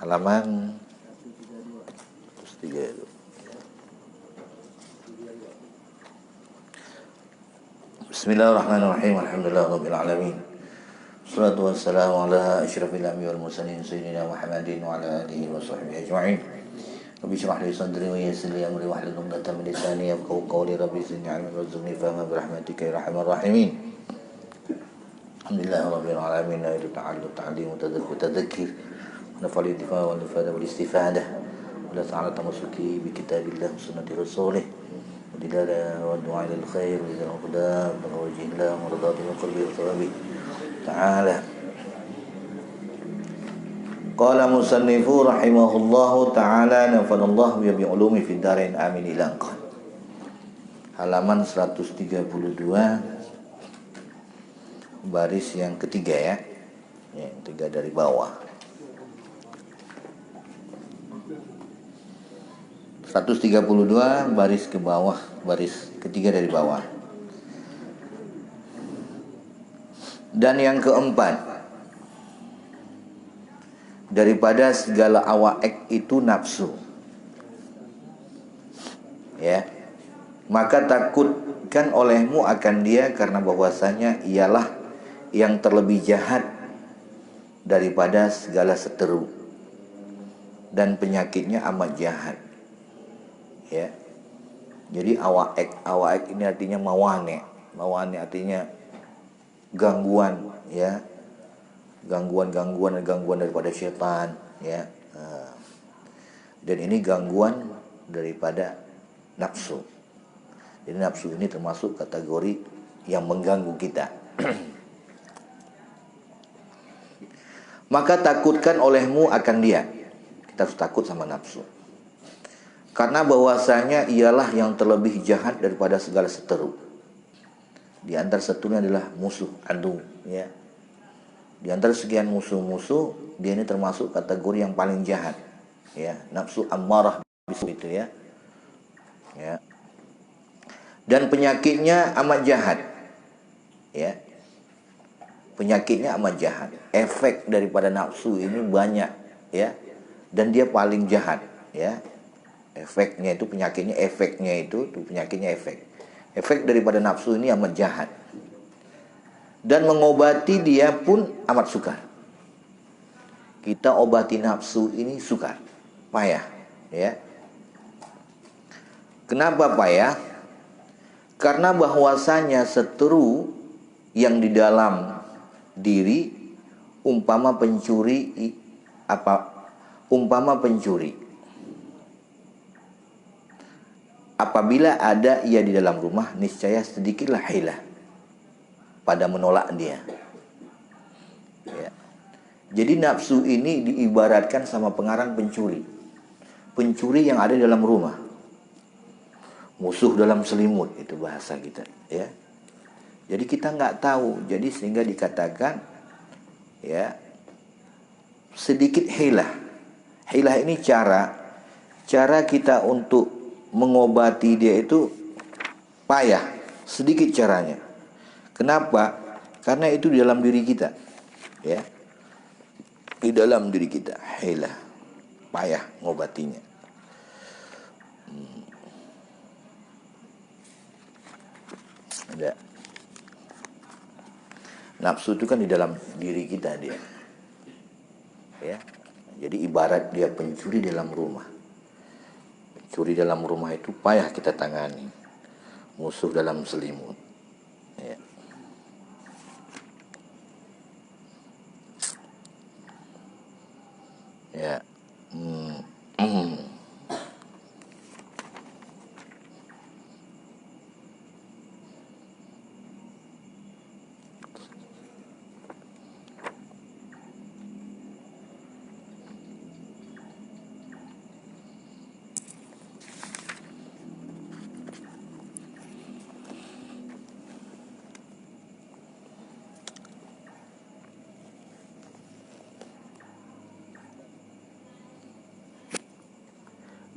halaman 132. Bismillahirrahmanirrahim. Alhamdulillahirabbil alamin. Wassalatu wassalamu ala asyrafil anbiya'i wal mursalin sayyidina Muhammadin wa ala alihi wa sahbihi ajma'in. Rabbi shrah li sadri wa yassir li amri wahlul 'uqdatam min lisani yafqahu qawli. Rabbi zidni 'ilman warzuqni fahman bi rahmatika ya arhamar rahimin. Alhamdulillahirabbil alamin. La ilaha illa ta'lim wa tadhakkir wa nafa'al intifa' wal ifada wal istifadah. Wa la ta'ala tamassuki bi kitabillah wa sunnati rasulih. ودلاله والدعاء إلى الخير وإذا الأقدام ووجه الله ورضاته وقربه وثوابه تعالى. قال مصنف رحمه الله تعالى نفعنا الله بعلومه في الدارين آمين إلى أن قال. Halaman 132 baris yang ketiga ya. Yang ketiga dari bawah. 132 baris ke bawah, baris ketiga dari bawah. Dan yang keempat, daripada segala awaik itu nafsu. Ya. Maka takutkan olehmu akan dia karena bahwasanya ialah yang terlebih jahat daripada segala seteru dan penyakitnya amat jahat. Ya. Jadi awaik ini artinya mawane artinya gangguan ya, gangguan daripada syaitan ya. Dan ini gangguan daripada nafsu. Jadi nafsu ini termasuk kategori yang mengganggu kita. Maka takutkan olehmu akan dia. Kita harus takut sama nafsu. Karena bahwasanya ialah yang terlebih jahat daripada segala seteru. Di antara seterunya adalah musuh, adu, ya. Di antara sekian musuh-musuh, dia ini termasuk kategori yang paling jahat, ya. Nafsu ammarah bisu itu ya. Ya. Dan penyakitnya amat jahat. Ya. Penyakitnya amat jahat. Efek daripada nafsu ini banyak, ya. Dan dia paling jahat, ya. Efeknya itu penyakitnya, penyakitnya efek daripada nafsu ini amat jahat, dan mengobati dia pun amat sukar. Kita obati nafsu ini sukar, payah ya. Kenapa payah? Karena bahwasanya seteru yang di dalam diri umpama pencuri apabila ada ia di dalam rumah, niscaya sedikitlah hilah pada menolak dia. Ya. Jadi nafsu ini diibaratkan sama pengarang pencuri. Pencuri yang ada di dalam rumah. Musuh dalam selimut, itu bahasa kita. Ya. Jadi kita nggak tahu. Jadi sehingga dikatakan, ya, sedikit hilah. Hilah ini cara kita untuk mengobati dia itu payah, sedikit caranya. Kenapa? Karena itu di dalam diri kita, ya, di dalam diri kita. Hilah, payah ngobatinya. Ada nafsu itu kan di dalam diri kita dia, ya. Jadi ibarat dia pencuri dalam rumah. Curi dalam rumah itu payah kita tangani. Musuh dalam selimut. Ya. Ya.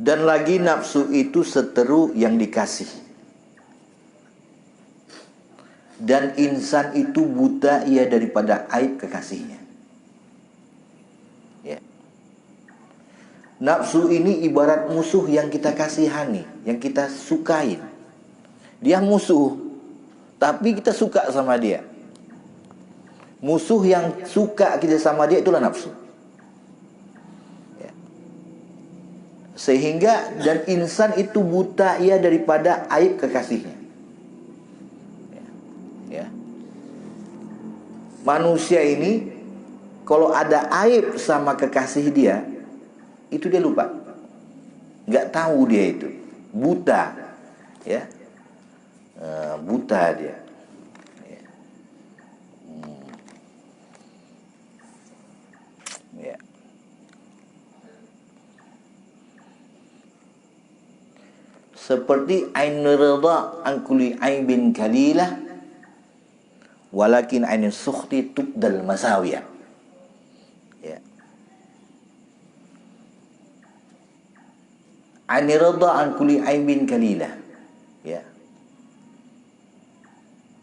Dan lagi nafsu itu seteru yang dikasih. Dan insan itu buta ia daripada aib kekasihnya. Ya. Nafsu ini ibarat musuh yang kita kasihani, yang kita sukain. Dia musuh, tapi kita suka sama dia. Musuh yang suka kita sama dia itulah nafsu. Ya. Sehingga dan insan itu buta ia daripada aib kekasihnya. Ya. Manusia ini kalau ada aib sama kekasih dia, itu dia lupa, nggak tahu dia itu buta, ya, buta dia. Ya. Ya. Seperti ain ridha an kulli aibin kalilah, walakin ain sukhti tubdal masawiyah. Ya. Aniradha an kulli aibin kalilah. Ya.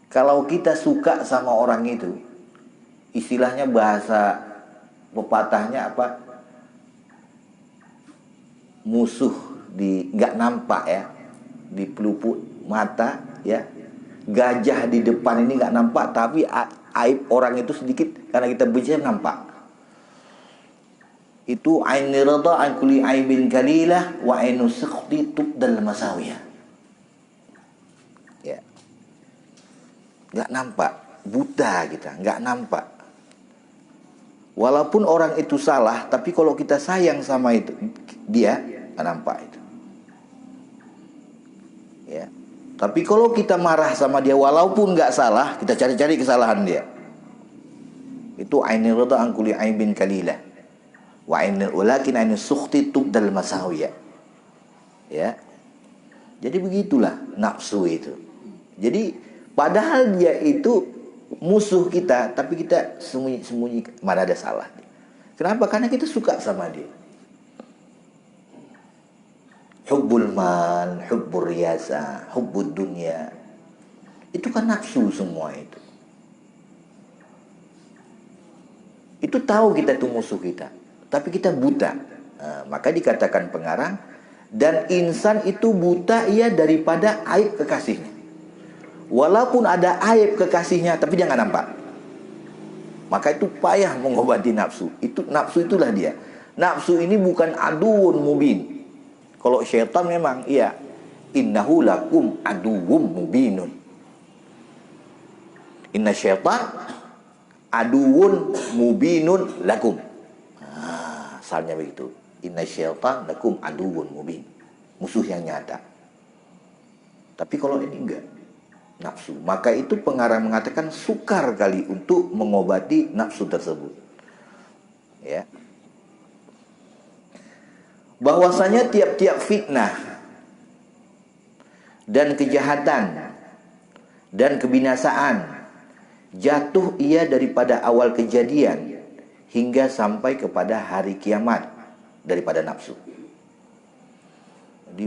Kalau kita suka sama orang itu, istilahnya bahasa pepatahnya apa? Musuh nggak nampak ya, di pelupuk mata ya. Gajah di depan ini nggak nampak, tapi aib orang itu sedikit karena kita benci nampak. Itu ain ridha an kulli aibin kalilah wa ainu sukhti tubdal masawiyah. Ya. Enggak nampak, buta kita, enggak nampak. Walaupun orang itu salah, tapi kalau kita sayang sama itu dia, enggak nampak itu. Ya. Tapi kalau kita marah sama dia walaupun enggak salah, kita cari-cari kesalahan dia. Itu ain ridha an kulli aibin kalilah. Walakin ainu sukhti tubdal masawiyah. Ya. Jadi begitulah nafsu itu. Jadi padahal dia itu musuh kita, tapi kita sembunyi-sembunyi mana ada salah. Kenapa? Karena kita suka sama dia. Hubbul mal, hubbur riyasa, hubbud dunya. Itu kan nafsu semua itu. Itu tahu kita itu musuh kita, tapi kita buta. Maka dikatakan pengarang, dan insan itu buta ia daripada aib kekasihnya. Walaupun ada aib kekasihnya, tapi dia nggak nampak. Maka itu payah mengobati nafsu. Nafsu itulah dia. Nafsu ini bukan aduun mubin. Kalau syaitan memang iya, innahu lakum aduwwum mubinun. Inna syaitan aduun mubinun lakum. Asalnya begitu. Inna syaitan lakum aduun mubin. Musuh yang nyata. Tapi kalau ini enggak, nafsu. Maka itu pengarang mengatakan sukar kali untuk mengobati nafsu tersebut. Ya. Bahwasanya tiap-tiap fitnah dan kejahatan dan kebinasaan jatuh ia daripada awal kejadian hingga sampai kepada hari kiamat daripada nafsu. Jadi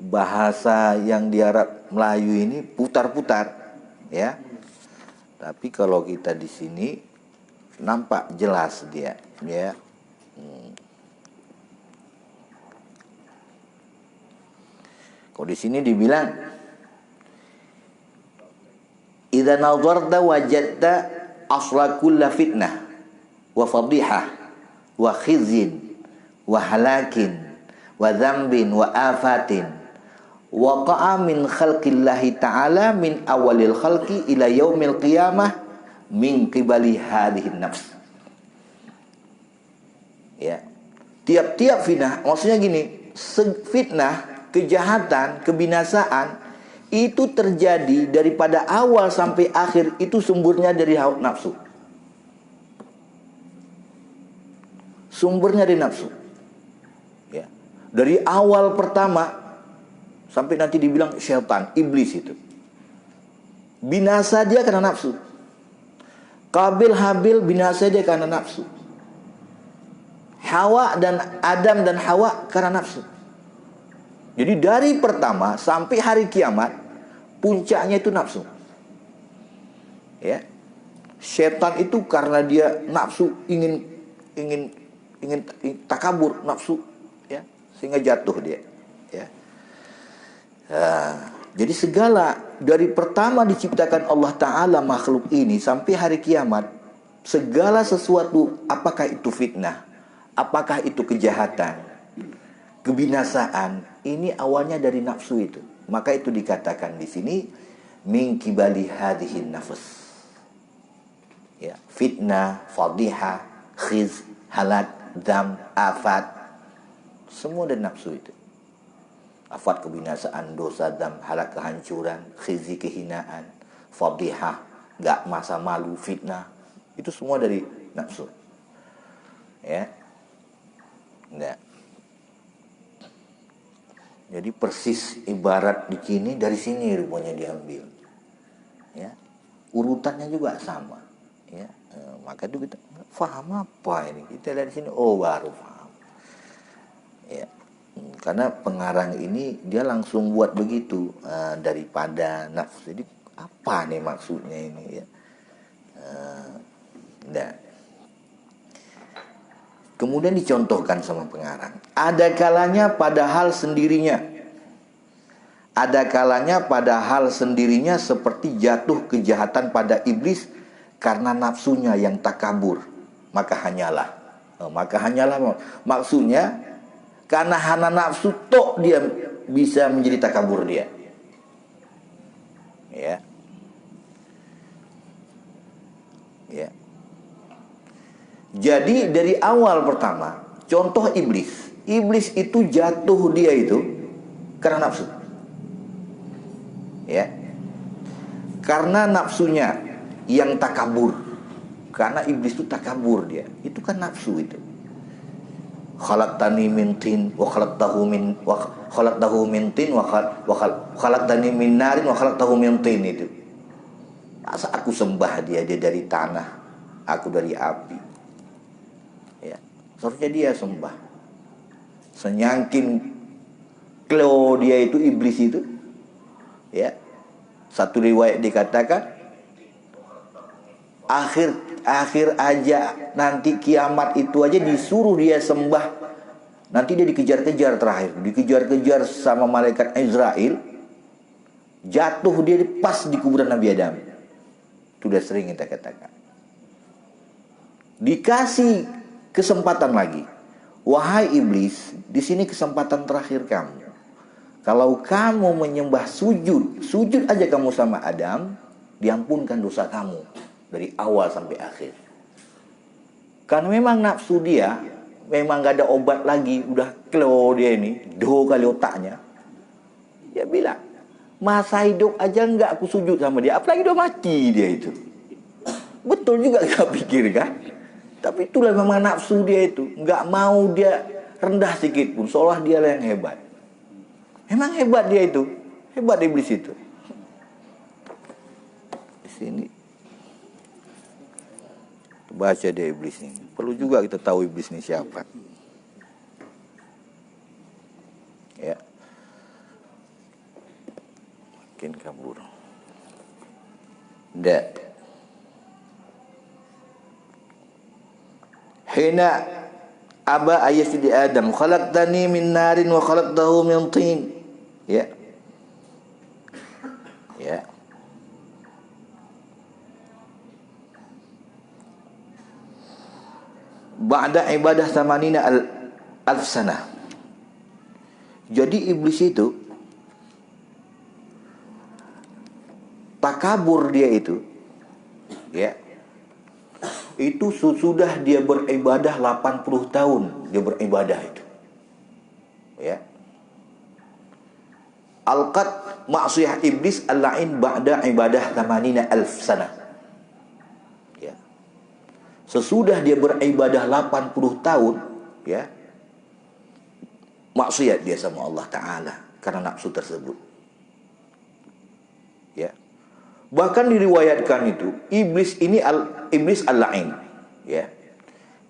bahasa yang di Arab Melayu ini putar-putar, ya. Tapi kalau kita di sini nampak jelas dia, ya. Kalau di sini dibilang idza nazarta wajadta asla kulla fitnah wa fadihah wa khizyin wa halakin wa dzambin wa afatin waqa'a min khalqillahi ta'ala min awalil khalqi ila yaumil qiyamah min qibali hadhihi nafs. Ya. Tiap-tiap fitnah, maksudnya gini, fitnah, kejahatan, kebinasaan itu terjadi daripada awal sampai akhir, itu sumbernya dari hawa nafsu. Sumbernya dari nafsu. Ya. Dari awal pertama sampai nanti dibilang syaitan, iblis itu. Binasa dia karena nafsu. Qabil Habil binasa dia karena nafsu. Hawa dan Adam dan Hawa karena nafsu. Jadi dari pertama sampai hari kiamat puncaknya itu nafsu. Ya. Setan itu karena dia nafsu ingin ingin takabur, nafsu, ya, sehingga jatuh dia, ya. Jadi segala dari pertama diciptakan Allah Ta'ala makhluk ini sampai hari kiamat, segala sesuatu, apakah itu fitnah, apakah itu kejahatan, kebinasaan, ini awalnya dari nafsu itu. Maka itu dikatakan di sini min kibali hadhihi nafs. Ya, fitnah, fadihah, khiz, halak, dam, afat, semua dari nafsu itu. Afat kebinasaan, dosa, dam, halak kehancuran, khizi kehinaan, fadihah, enggak masa malu, fitnah, itu semua dari nafsu. Ya. Enggak. Jadi persis ibarat di sini, dari sini rupanya diambil. Ya. Urutannya juga sama. Ya. Maka itu kita paham apa ini? Kita dari sini baru paham. Ya. Karena pengarang ini dia langsung buat begitu, daripada nafsu. Jadi apa nih maksudnya ini, ya? Nah. Kemudian dicontohkan sama pengarang. Ada kalanya pada hal sendirinya. Ada kalanya pada hal sendirinya seperti jatuh kejahatan pada iblis karena nafsunya yang takabur. Maka hanyalah. Maksudnya karena hana nafsu tok dia bisa menjadi takabur dia. Ya. Ya. Jadi dari awal pertama, contoh iblis. Iblis itu jatuh dia itu karena nafsu. Ya. Karena nafsunya yang takabur. Karena iblis itu takabur dia. Itu kan nafsu itu. Khalaqtani min tin wa khalaqtahu min tin wa khalaqtani min narin wa khalaqtahu min tin itu. Masa aku sembah dia dari tanah, aku dari api. Ya, seharusnya dia sembah. Senyangkin klo dia itu iblis itu. Ya. Satu riwayat dikatakan akhir aja nanti kiamat itu aja disuruh dia sembah. Nanti dia dikejar-kejar terakhir, dikejar-kejar sama malaikat Israel. Jatuh dia pas di kuburan Nabi Adam. Itu udah sering kita katakan. Dikasih kesempatan lagi. Wahai iblis, di sini kesempatan terakhir kamu. Kalau kamu menyembah sujud aja kamu sama Adam, diampunkan dosa kamu dari awal sampai akhir. Karena memang nafsu dia memang gak ada obat lagi, udah kelo dia ini, 2 kali otaknya. Dia bilang, masa hidup aja nggak aku sujud sama dia, apalagi udah mati dia itu. Betul juga kita pikir kan? Tapi itulah memang nafsu dia itu. Nggak mau dia rendah sedikit pun. Seolah dia lah yang hebat. Memang hebat dia itu. Hebat iblis itu. Di sini. Baca dia iblis ini. Perlu juga kita tahu iblis ini siapa. Ya. Makin kabur. Hina aba ayasidi Adam khalaqtani min narin wa khalaqtahu min tin. Ya. Ya. Ba'da ibadah samanina alf sanah. Jadi iblis itu takabur dia itu, ya. Itu sudah dia beribadah 80 tahun dia beribadah itu. Ya. Alqat maksiyah iblis al-la'in ba'da ibadah 80 alf sana. Ya. Sesudah dia beribadah 80 tahun, ya. Maksiat dia sama Allah Ta'ala karena nafsu tersebut. Ya. Bahkan diriwayatkan itu iblis ini iblis al-la'in, ya.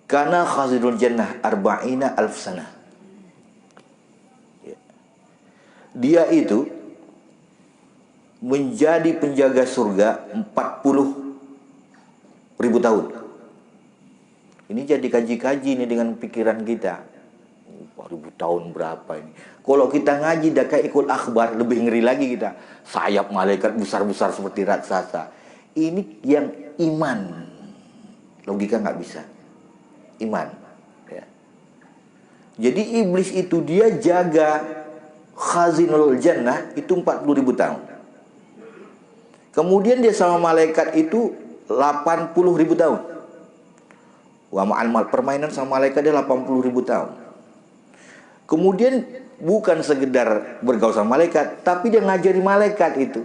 Karena khazirul jannah arba'ina alf sanah. Ya. Dia itu menjadi penjaga surga 40.000 tahun. Ini jadi kaji-kaji ini dengan pikiran kita. 1000 tahun berapa ini? Kalau kita ngaji dah kayak ikut akhbar, lebih ngeri lagi kita. Sayap malaikat besar-besar seperti raksasa. Ini yang iman. Logika nggak bisa. Iman. Ya. Jadi iblis itu dia jaga khazinul jannah itu 40.000 tahun. Kemudian dia sama malaikat itu 80.000 tahun. Wa ma'al permainan sama malaikat dia 80.000 tahun. Kemudian bukan sekedar bergaul sama malaikat, tapi dia ngajari malaikat itu.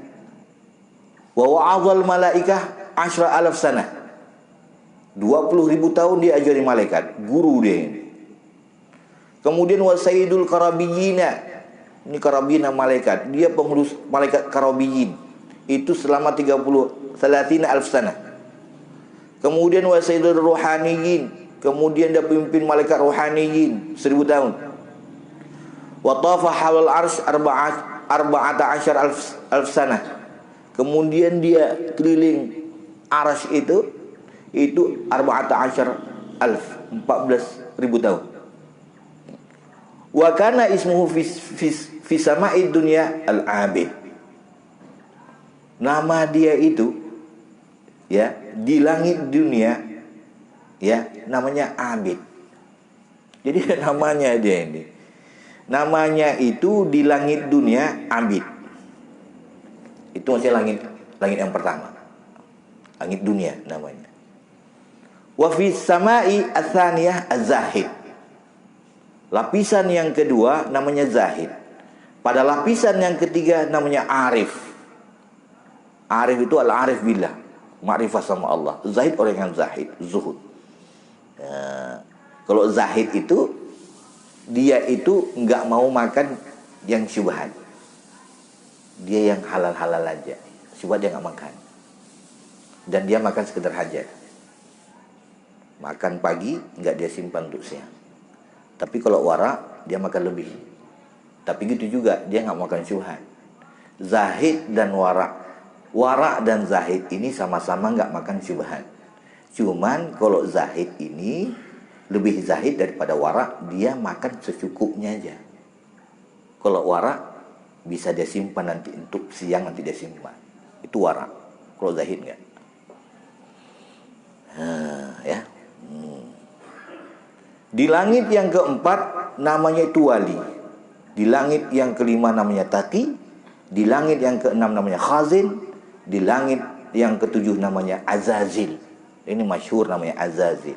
Wa wa'adzal malaikah 10,000 sanah. 20.000 tahun dia ajari malaikat, guru dia ini. Kemudian wa sayyidul karabiyina. Ini karabiyina malaikat, dia pengurus malaikat karabiyin. Itu selama 30,000 sanah. Kemudian wa sayyidul ruhaniyin. Kemudian dia pimpin malaikat ruhaniyin 1000 tahun. Wa tafa hawal arsh arba'ata asyar alf sanah. Kemudian dia keliling arsh itu arba'ata asyar alf 14.000 tahun. Wa kana ismuhu fi sama'id dunya al-abid. Nama dia itu ya di langit dunia ya namanya Abid. Jadi namanya dia ini. Namanya itu di langit dunia Abid. Itu maksudnya langit yang pertama. Langit dunia namanya. Wa fis samai ats-tsaniyah az-zahid. Lapisan yang kedua namanya zahid. Pada lapisan yang ketiga namanya arif. Arif itu al-arif billah, ma'rifah sama Allah. Zahid orang yang zahid, zuhud. Kalau zahid itu dia itu nggak mau makan yang syubhat. Dia yang halal-halal aja. Syubhat dia nggak makan. Dan dia makan sekedar hajat. Makan pagi nggak dia simpan untuk siang. Tapi kalau wara dia makan lebih. Tapi gitu juga dia nggak makan syubhat. Zahid dan wara. Wara dan zahid ini sama-sama nggak makan syubhat. Cuman kalau zahid ini lebih zahid daripada wara, dia makan secukupnya aja. Kalau wara bisa dia simpan nanti untuk siang, nanti dia simpan. Itu wara. Kalau zahid enggak. Ya. Di langit yang keempat namanya itu wali. Di langit yang kelima namanya taqi. Di langit yang keenam namanya khazin. Di langit yang ketujuh namanya Azazil. Ini masyhur namanya Azazil.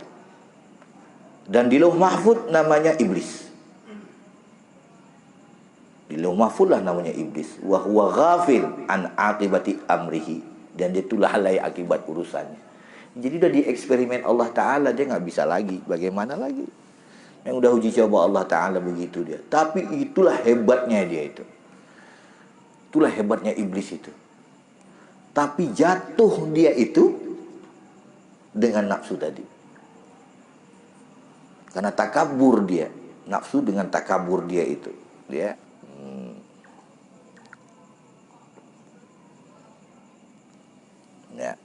Dan di Lauh Mahfuz namanya iblis. Di Lauh Mahfuz lah namanya iblis. Wa huwa ghafil an aqibati amrihi. Dan dia itu lalai akibat urusannya. Jadi udah dieksperimen Allah Ta'ala, dia nggak bisa lagi. Bagaimana lagi? Yang udah uji coba Allah Ta'ala begitu dia. Tapi itulah hebatnya dia itu. Itulah hebatnya iblis itu. Tapi jatuh dia itu dengan nafsu tadi. Karena takabur dia. Nafsu dengan takabur dia itu. Dia ya.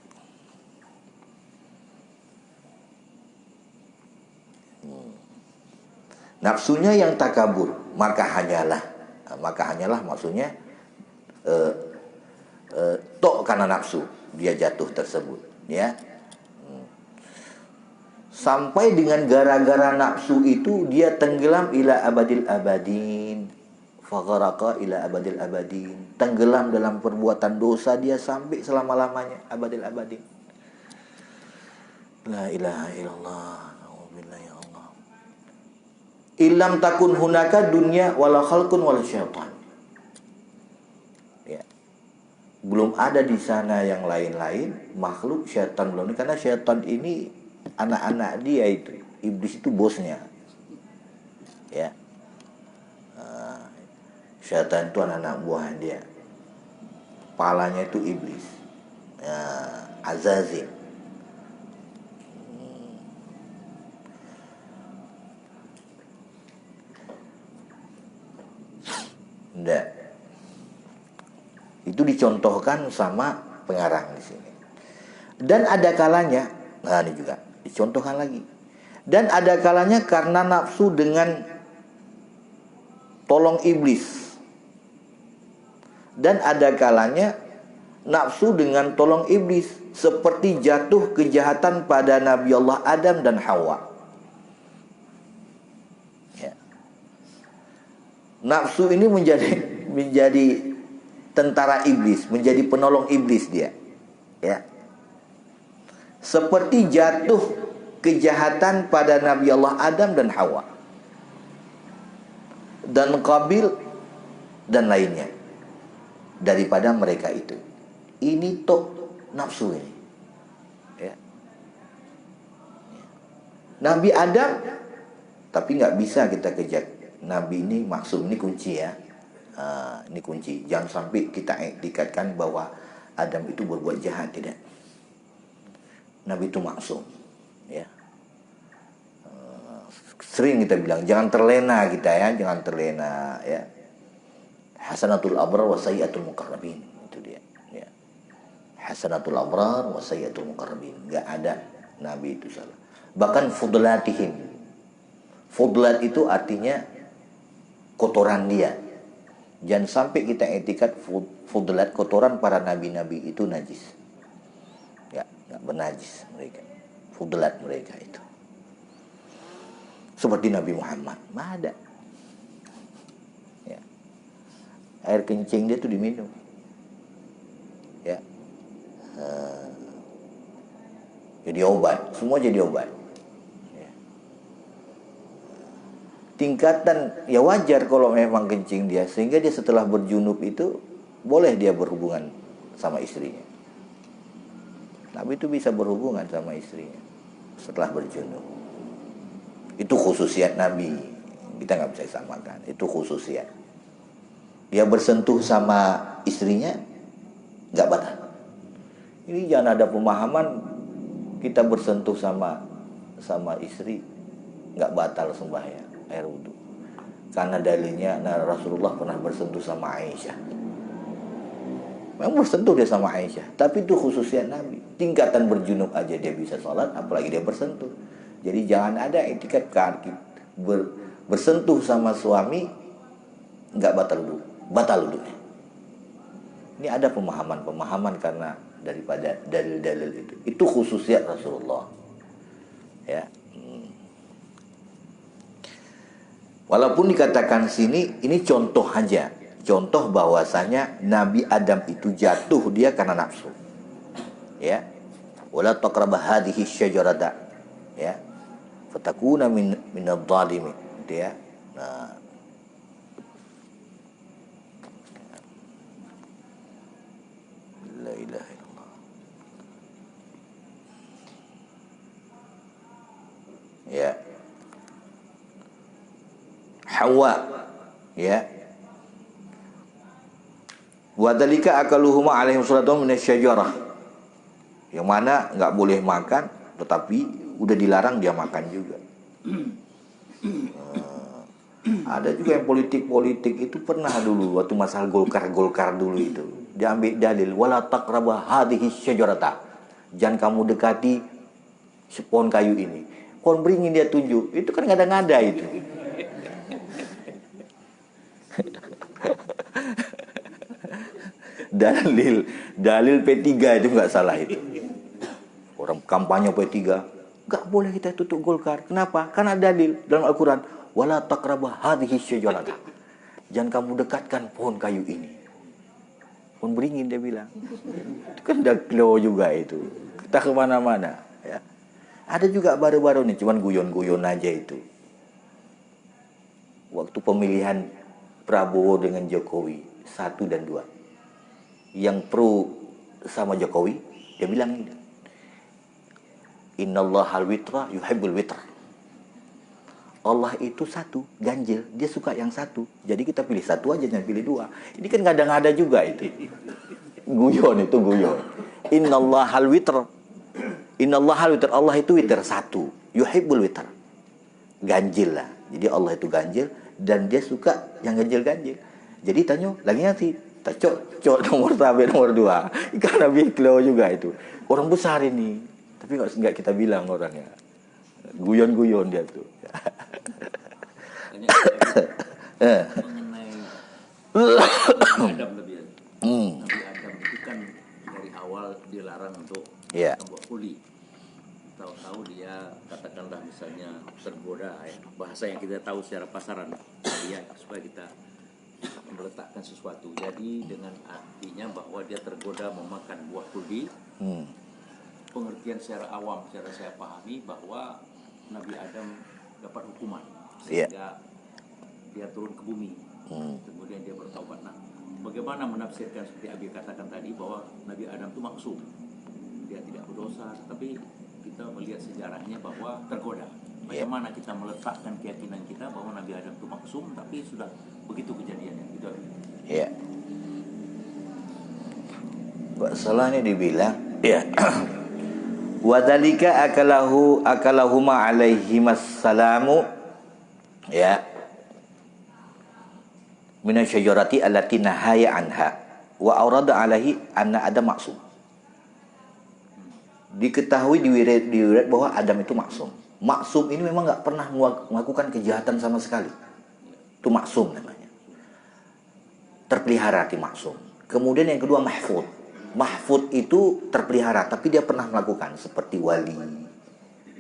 Nafsunya yang takabur, maka hanyalah maksudnya tok karena nafsu dia jatuh tersebut, ya. Sampai dengan gara-gara nafsu itu dia tenggelam ila abadil abadin, fagharaqa ila abadil abadin, tenggelam dalam perbuatan dosa dia sampai selama-lamanya abadil abadin. La ilaha illallah, auzubillahi ya Allah. Illam takun hunaka dunya wala khalqun wala syaitan. Ya. Belum ada di sana yang lain-lain, makhluk syaitan belum. Karena syaitan ini anak-anak dia itu, iblis itu bosnya. Ya. Syaitan itu anak-anak buah dia. Kepalanya itu iblis. Azazil. Enggak. Itu dicontohkan sama pengarang di sini. Dan ada kalanya, nah ini juga dicontohkan lagi. Dan ada kalanya karena nafsu dengan tolong iblis. Dan ada kalanya nafsu dengan tolong iblis, seperti jatuh kejahatan pada Nabi Allah Adam dan Hawa. Ya. Nafsu ini menjadi tentara iblis, menjadi penolong iblis dia. Ya. Seperti jatuh kejahatan pada Nabi Allah Adam dan Hawa, dan Qabil dan lainnya daripada mereka itu. Ini tok nafsu ini. Ya. Nabi Adam, tapi nggak bisa kita kejar. Nabi ini maksum, ini kunci ya. Ini kunci. Jangan sampai kita dikatakan bahwa Adam itu berbuat jahat, tidak. Nabi itu maksum. Ya. Sering kita bilang jangan terlena kita ya, jangan terlena ya. Hasanatul abrar wa sayyiatul muqarrabin, itu dia. Ya. Hasanatul abrar wa sayyiatul muqarrabin. Enggak ada Nabi itu salah. Bahkan fudlatihim. Fudlat itu artinya kotoran dia. Jangan sampai kita etikat fudlat, kotoran para nabi-nabi itu najis. Ya, enggak bernajis mereka. Fudlat mereka itu. Seperti Nabi Muhammad, nggak ada. Ya. Air kencing dia tuh diminum. Ya. Jadi obat, semua jadi obat. Ya. Tingkatan, ya wajar kalau memang kencing dia, sehingga dia setelah berjunub itu boleh dia berhubungan sama istrinya. Nabi itu bisa berhubungan sama istrinya setelah berjunub. Itu khususiat Nabi, kita nggak bisa samakan. Itu khususiat. Dia bersentuh sama istrinya nggak batal. Ini jangan ada pemahaman kita bersentuh sama istri nggak batal sembahyang air wudhu. Karena dalilnya Rasulullah pernah bersentuh sama Aisyah. Memang bersentuh dia sama Aisyah, tapi itu khususiat Nabi. Tingkatan berjunub aja dia bisa sholat, apalagi dia bersentuh. Jadi jangan ada etiket bersentuh sama suami nggak batal wudhunya. Ini ada pemahaman karena daripada dalil-dalil itu. Itu khususiat Rasulullah. Ya. Walaupun dikatakan sini, ini contoh aja. Contoh bahwasanya Nabi Adam itu jatuh dia karena nafsu. Ya. Wala taqrabah hadhihi syajarata. Ya. Fatakuna minadh-dhalimin. Dia. Nah. La ilaha illallah. Ya. Hawa. Ya. Wa dzalika akaluhuma alaihim salatu minasyajarah. Yang mana enggak boleh makan, tetapi udah dilarang dia makan juga. Ada juga yang politik itu pernah dulu waktu masalah Golkar dulu itu. Diambil dalil wala taqrabah hadhihi syajarata. Jangan kamu dekati pohon kayu ini. Pohon beringin dia tunjuk. Itu kan ngada-ngada itu. Dalil P3 itu nggak salah itu. Orang kampanye P3 nggak boleh kita tutup Golkar. Kenapa? Karena dalil dalam Al-Quran wala taqrabah hadhihi syajarata. Jangan kamu dekatkan pohon kayu ini. Pohon beringin dia bilang. Itu kan udah glow juga itu. Kita kemana-mana ya. Ada juga baru-baru nih, cuman guyon-guyon aja itu. Waktu pemilihan Prabowo dengan Jokowi 1 dan 2, yang pro sama Jokowi, dia bilang ini, innallahal witra yuhibbul witr. Allah itu satu, ganjil, dia suka yang satu. Jadi kita pilih satu aja, jangan pilih 2. Ini kan ngada-ngada juga itu. Guyon itu guyon. Innallahal witr. Innallahal witr, Allah itu witr satu. Yuhibbul witr. Ganjil lah. Jadi Allah itu ganjil dan dia suka yang ganjil-ganjil. Jadi tanya lagi nanti, cok nomor 2. Karena biklo juga itu. Orang besar ini. Tapi nggak kita bilang orangnya. Guyon-guyon dia tuh. Hanya mengenai Adam lebih ya. Nabi Adam itu kan dari awal dilarang untuk membuat kuli. Tahu-tahu dia katakanlah misalnya tergoda, ya, bahasa yang kita tahu secara pasaran, dia supaya kita meletakkan sesuatu. Jadi dengan artinya bahwa dia tergoda memakan buah kuli. Pengertian secara awam, secara saya pahami bahwa Nabi Adam dapat hukuman sehingga dia turun ke bumi. Kemudian dia bertaubat. Nah, bagaimana menafsirkan seperti Abi katakan tadi bahwa Nabi Adam itu maksum, dia tidak berdosa, tapi kita melihat sejarahnya bahwa tergoda. Bagaimana kita meletakkan keyakinan kita bahwa Nabi Adam itu maksum, tapi sudah begitu kejadiannya, gitu. Ya. Salahnya dibilang, ya. Wadalika akalahuma alaihimas salamu, ya, minasyajarati allati nahaya anha wa aurada alaihi anna Adam maksum. Diketahui di wirid bahwa Adam itu maksum. Maksum ini memang nggak pernah melakukan kejahatan sama sekali. Itu maksum namanya. Terpelihara di maksum. Kemudian yang kedua mahfud. Mahfud itu terpelihara, tapi dia pernah melakukan seperti wali,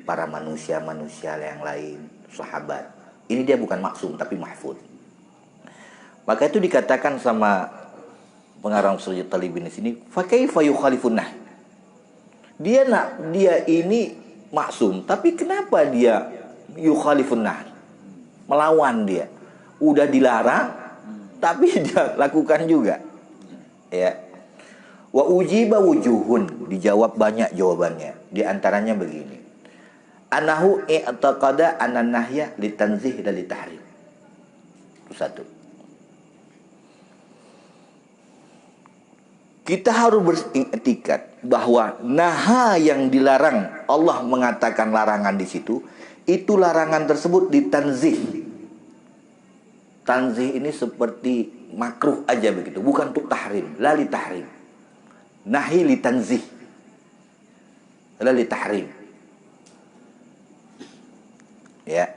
para manusia-manusia yang lain, sahabat. Ini dia bukan maksum, tapi mahfud. Maka itu dikatakan sama pengarang Surah Talibin di sini, fakaifa yukhalifun nahy. Dia ini maksum, tapi kenapa dia yukhalifun nahy? Melawan dia. Udah dilarang, tapi dia lakukan juga. Ya. Wa ujiba wujuhun, dijawab banyak jawabannya. Di antaranya begini. Anahu i'taqada anna nahya litanzih dan litahrim. Itu satu. Kita harus beriktikad bahwa naha yang dilarang, Allah mengatakan larangan di situ, itu larangan tersebut ditanzih. Tanzih ini seperti makruh aja begitu, bukan untuk tahrim, la li tahrim. Nahi li tanzih, la li tahrim. Ya.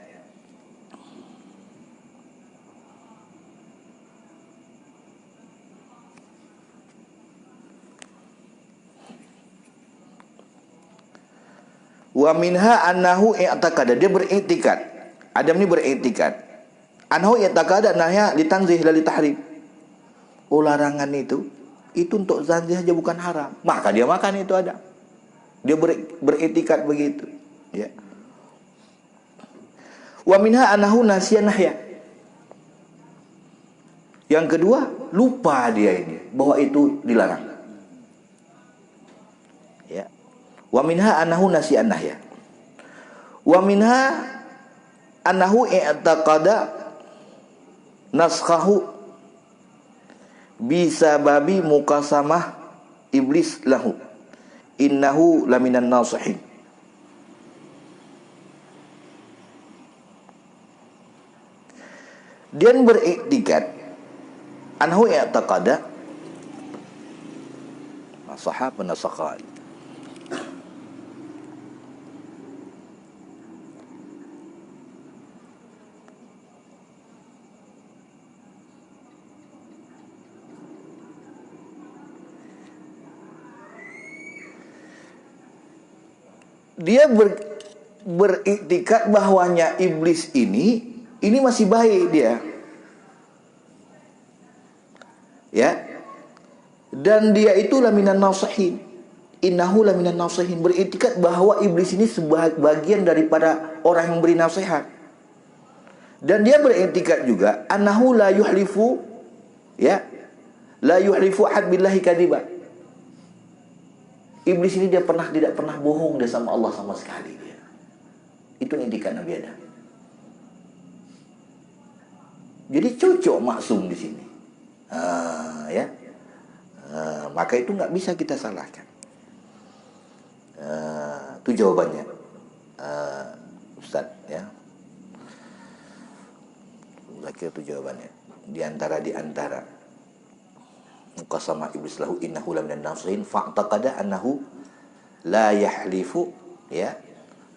Wa minha annahu i'taqada, dia beriktikad. Adam ini beriktikad. Annahu i'taqada nahya litanzih la li tahrim. Oh, larangan itu untuk tanzih saja, bukan haram. Maka dia makan itu Adam. Dia beriktikad begitu, ya. Wa minha annahu nasiya nahya. Yang kedua, lupa dia ini bahwa itu dilarang. Ya. Wa minha annahu nasiya nahya. Wa minha annahu i'taqada naskhahu bisababi muqasamah iblis lahu innahu laminan nasihin. Dia beriktikad anhu i'taqada sahab nasakha. Dia beriktikad bahwanya iblis ini masih baik dia. Ya. Dan dia itu laminan nasihin. Innahu laminan nasihin, beriktikad bahwa iblis ini sebagian daripada orang yang beri nasihat. Dan dia beriktikad juga annahu la yuhlifu, ya, la yuhlifu ahad billahi kadiba. Iblis ini dia tidak pernah bohong dia sama Allah sama sekali dia. Itu iktikad Nabi Adam. Jadi cocok maksum di sini. Ya. Maka itu nggak bisa kita salahkan. Itu jawabannya, Ustaz, ya. Saya kira itu jawabannya. Di antara muqasamah iblis lahu innahu laminan nasihin fa'taqada annahu la yahlifu, ya,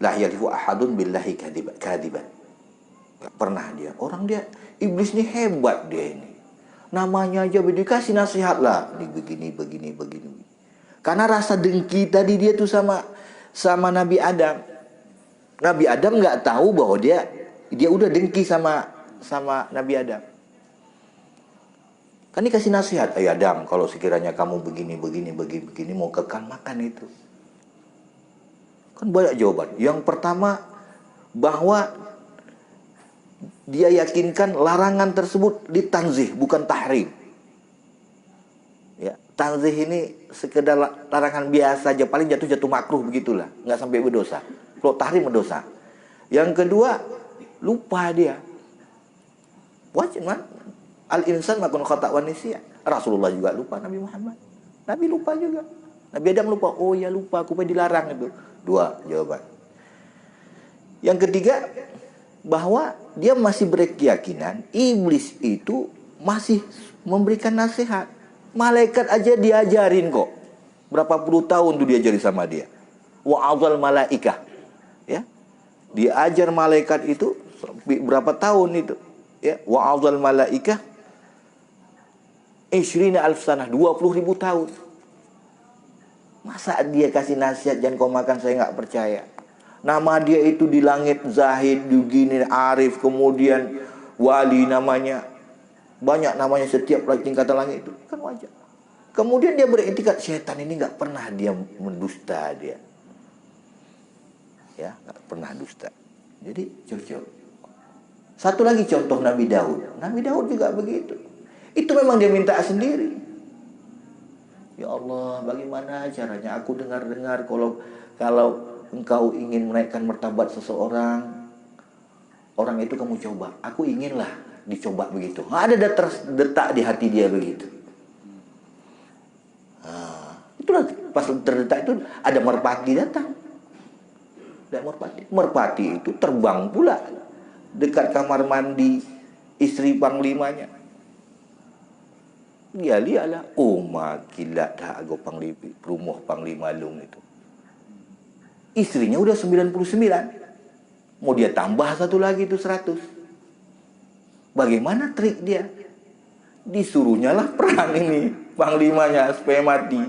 La yalifu ahadun billahi kadiban. Gak pernah dia. Orang dia, iblis ini hebat dia ini. Namanya aja dikasih nasihat lah. Ini begini. Karena rasa dengki tadi dia tuh sama Nabi Adam. Nabi Adam nggak tahu bahwa dia udah dengki sama Nabi Adam. Kan dikasih nasihat, ayo Adam, kalau sekiranya kamu begini, mau kekal makan itu. Kan banyak jawaban. Yang pertama, bahwa dia yakinkan larangan tersebut ditanzih, bukan tahrim. Ya, tanzih ini sekedar larangan biasa aja, paling jatuh makruh begitulah, nggak sampai berdosa. Kalau tahrim berdosa. Yang kedua, lupa dia. Wajib man, al-insan makun khata' wa nisya. Rasulullah juga lupa, Nabi Muhammad. Nabi lupa juga. Nabi Adam lupa. Oh ya lupa, aku dilarang itu. 2 jawaban. Yang ketiga, bahwa dia masih berkeyakinan iblis itu masih memberikan nasihat. Malaikat aja diajarin kok. Berapa puluh tahun tuh diajari sama dia. Wa'adzal malaikah. Ya. Diajar malaikat itu berapa tahun itu? Ya, wa'adzal malaikah 20.000 sanah, 20.000 tahun. Masa dia kasih nasihat jangan kau makan, saya nggak percaya. Nama dia itu di langit Zahid, begini, Arif, kemudian Wali namanya. Banyak namanya setiap tingkatan langit itu. Kan wajar. Kemudian dia beriktikad, setan ini nggak pernah dia mendusta dia. Ya, nggak pernah dusta. Jadi cocok. Satu lagi contoh Nabi Daud. Nabi Daud juga begitu. Itu memang dia minta sendiri. Ya Allah, bagaimana caranya aku dengar-dengar kalau engkau ingin menaikkan martabat seseorang, orang itu kamu coba. Aku inginlah dicoba begitu. Ada terdetak di hati dia begitu. Itulah pas terdetak itu ada merpati datang. Merpati itu terbang pula dekat kamar mandi istri panglimanya. Dia lihatlah, oh makilat dah aku rumah panglima lung itu. Istrinya udah 99. Mau dia tambah satu lagi itu 100. Bagaimana trik dia? Disuruhnya lah perang ini panglimanya supaya mati.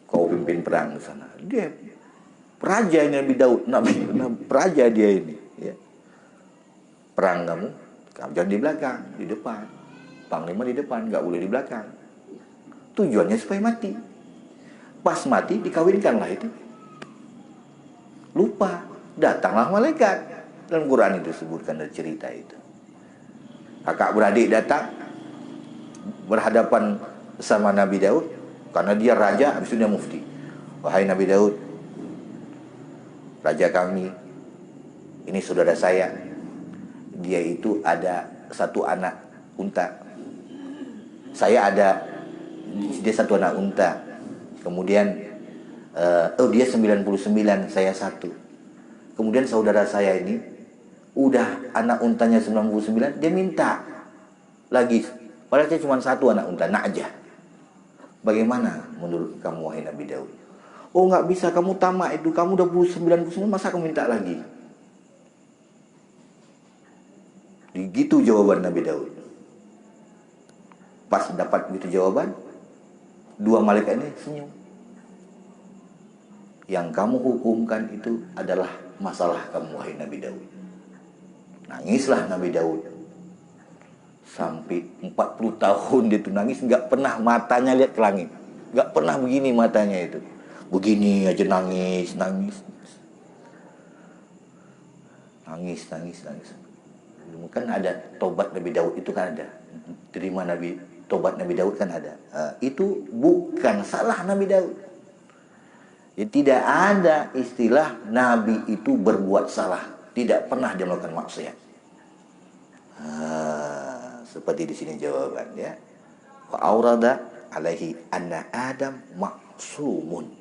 Kau pimpin perang ke sana. Dia raja Nabi Daud, raja dia ini, ya. Perang kamu jangan di belakang, di depan. Panglima di depan, nggak boleh di belakang. Tujuannya supaya mati. Pas mati dikawinkanlah itu. Lupa, datanglah malaikat. Dalam Quran itu disebutkan dari cerita itu. Kakak beradik datang berhadapan sama Nabi Daud karena dia raja, habis itu dia mufti. Wahai Nabi Daud, raja kami, ini saudara saya. Dia itu ada 1 anak unta. Saya ada dia 1 anak unta. Kemudian dia 99, saya 1. Kemudian saudara saya ini udah anak untanya 99, dia minta lagi. Padahal saya cuma 1 anak unta, aja. Bagaimana menurut kamu wahai Nabi Daud? Oh nggak bisa, kamu tamak itu, kamu udah 99, masa kamu minta lagi? Gitu jawaban Nabi Daud. Pas dapat gitu jawaban, 2 malaikat ini senyum. Yang kamu hukumkan itu adalah masalah kamu wahai Nabi Daud. Nangislah Nabi Daud. Sampai 40 tahun dia tuh nangis, nggak pernah matanya lihat ke langit. Nggak pernah begini matanya itu. Begini aja nangis. Kan ada tobat Nabi Daud itu kan ada. Terima tobat Nabi Daud kan ada. Itu bukan salah Nabi Daud. Ya, tidak ada istilah Nabi itu berbuat salah. Tidak pernah dia melakukan maksiat. Seperti di sini jawaban ya. Wa aurada alaihi anna Adam maksumun.